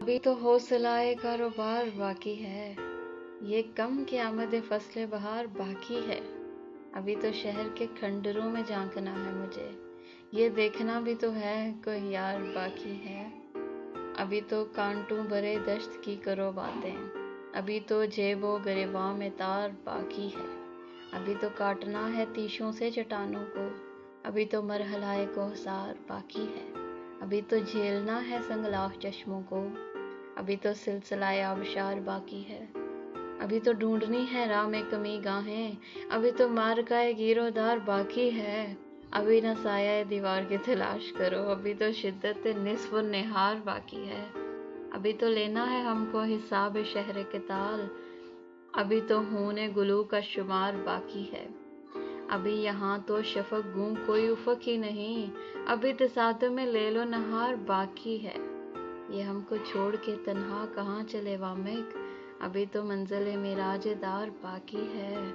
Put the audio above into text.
ابھی تو حوصلۂ کاروبار باقی ہے، یہ کم کہ آمد فصل بہار باقی ہے۔ ابھی تو شہر کے کھنڈروں میں جھانکنا ہے مجھے، یہ دیکھنا بھی تو ہے کوئی یار باقی ہے۔ ابھی تو کانٹوں بھرے دشت کی کرو باتیں، ابھی تو جیب و گریباں میں تار باقی ہے۔ ابھی تو کاٹنا ہے تیشوں سے چٹانوں کو، ابھی تو مرحلۂ کوثر باقی ہے۔ ابھی تو جھیلنا ہے سنگلاخ چشموں کو، ابھی تو سلسلہ آبشار باقی ہے۔ ابھی تو ڈھونڈنی ہے راہ میں کمی گاہیں، ابھی تو معرکۂ گیر و دار باقی ہے۔ ابھی نہ سایہ دیوار کی تلاش کرو، ابھی تو شدت نصف النہار باقی ہے۔ ابھی تو لینا ہے ہم کو حساب شہر کے تال، ابھی تو خون گلو کا شمار باقی ہے۔ ابھی یہاں تو شفق گوں کوئی افق ہی نہیں، ابھی تصادم لیل و نہار باقی ہے۔ یہ ہم کو چھوڑ کے تنہا کہاں چلے وامق، ابھی تو منزل معراج دار باقی ہے۔